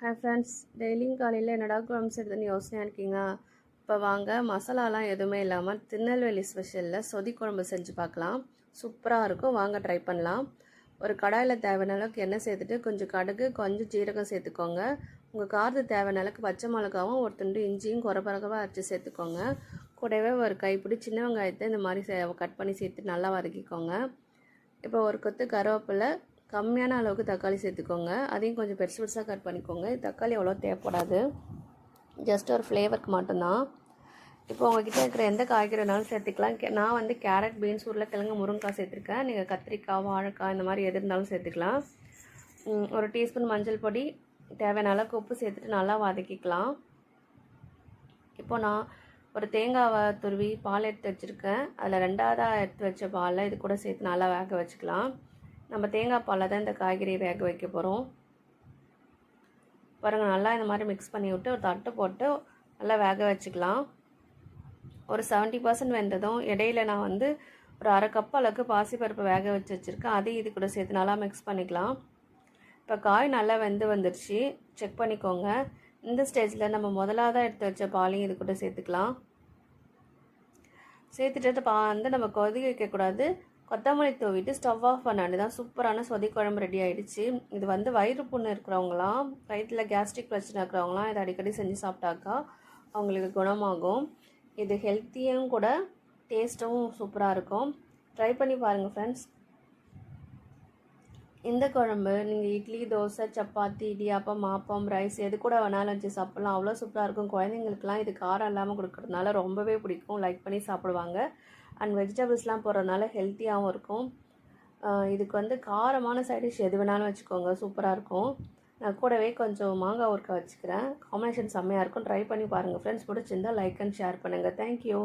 Hi friends, டெய்லியும் காலையில் என்னடா குழம்பு செய்கிறதுன்னு யோசனையாக இருக்கீங்க. இப்போ வாங்க மசாலாலாம் எதுவுமே இல்லாமல் திருநெல்வேலி ஸ்பெஷலில் சொதி குழம்பு செஞ்சு பார்க்கலாம். சூப்பராக இருக்கும், வாங்க ட்ரை பண்ணலாம். ஒரு கடாயில் தேவையான அளவுக்கு எண்ணெய் சேர்த்துட்டு கொஞ்சம் கடுகு கொஞ்சம் ஜீரகம் சேர்த்துக்கோங்க. உங்கள் காரத்துக்கு தேவையான அளவுக்கு பச்சை மிளகாவும் ஒரு துண்டு இஞ்சியும் குறைபறகவாக அரைச்சி சேர்த்துக்கோங்க. கூடவே ஒரு கைப்பிடி சின்ன வெங்காயத்தை இந்த மாதிரி கட் பண்ணி சேர்த்து நல்லா வதக்கிக்கோங்க. இப்போ ஒரு கொத்து கருவேப்பிலை, கம்மியான அளவுக்கு தக்காளி சேர்த்துக்கோங்க. அதையும் கொஞ்சம் பெருசு பெருசாக கட் பண்ணிக்கோங்க. தக்காளி அவ்வளோ தேவைப்படாது, ஜஸ்ட் ஒரு ஃப்ளேவருக்கு மட்டும்தான். இப்போ உங்கள்கிட்ட இருக்கிற எந்த காய்கறினாலும் சேர்த்துக்கலாம். நான் வந்து கேரட், பீன்ஸ், உருளைக்கிழங்கு, முருங்கைக்காய் சேர்த்துருக்கேன். நீங்கள் கத்திரிக்காய், வாழைக்காய் இந்த மாதிரி எது இருந்தாலும் சேர்த்துக்கலாம். ஒரு டீஸ்பூன் மஞ்சள் பொடி, தேவையான அளவுக்கு உப்பு சேர்த்துட்டு நல்லா வதக்கிக்கலாம். இப்போ நான் ஒரு தேங்காவை துருவி பால் எடுத்து வச்சுருக்கேன். அதில் ரெண்டாவதாக எடுத்து வச்ச பாலை இது கூட சேர்த்து நல்லா வேக வச்சுக்கலாம். நம்ம தேங்காய் பாலில் தான் இந்த காய்கறி வேக வைக்க போகிறோம். பாருங்கள், நல்லா இந்த மாதிரி மிக்ஸ் பண்ணி விட்டு ஒரு தட்டு போட்டு நல்லா வேக வச்சுக்கலாம். ஒரு 70% வெந்ததும் இடையில நான் வந்து ஒரு அரை கப் அளவுக்கு பாசிப்பருப்பு வேக வச்சுருக்கேன். அதையும் இது கூட சேர்த்து நல்லா மிக்ஸ் பண்ணிக்கலாம். இப்போ காய் நல்லா வெந்து வந்துடுச்சு, செக் பண்ணிக்கோங்க. இந்த ஸ்டேஜில் நம்ம முதலாவதாக எடுத்து வச்ச பாலையும் இது கூட சேர்த்துக்கலாம். சேர்த்துட்டு வந்து நம்ம கொதிக்க வைக்கக்கூடாது, கொத்தமல்லி தூவிட்டு ஸ்டவ் ஆஃப் பண்ணாண்டு தான் சூப்பரான சொதி குழம்பு ரெடி ஆகிடுச்சு. இது வந்து வயிறு புண்ணு இருக்கிறவங்களாம், வயிற்றில் கேஸ்ட்ரிக் பிரச்சனை இருக்கிறவங்களாம் இதை அடிக்கடி செஞ்சு சாப்பிட்டாக்கா அவங்களுக்கு குணமாகும். இது ஹெல்த்தியும் கூட, டேஸ்ட்டும் சூப்பராக இருக்கும். ட்ரை பண்ணி பாருங்கள் ஃப்ரெண்ட்ஸ். இந்த குழம்பு நீங்கள் இட்லி, தோசை, சப்பாத்தி, இடியாப்பம், ஆப்பம், ரைஸ் எது கூட வேணாலும் வச்சு சாப்பிட்லாம். அவ்வளோ சூப்பராக இருக்கும். குழந்தைங்களுக்குலாம் இது காரம் இல்லாமல் கொடுக்கறதுனால ரொம்பவே பிடிக்கும், லைக் பண்ணி சாப்பிடுவாங்க. அண்ட் வெஜிடபிள்ஸ்லாம் போடுறதுனால ஹெல்த்தியாகவும் இருக்கும். இதுக்கு வந்து காரமான சைட் டிஷ் எது வேணாலும் வச்சுக்கோங்க, சூப்பராக இருக்கும். நான் கூடவே கொஞ்சம் மாங்காய் ஊறுகாய் வச்சுக்கிறேன். காம்பினேஷன் செம்மையாக இருக்கும். ட்ரை பண்ணி பாருங்கள் ஃப்ரெண்ட்ஸ். பிடிச்சிருந்தால் லைக் அண்ட் ஷேர் பண்ணுங்கள். தேங்க்யூ.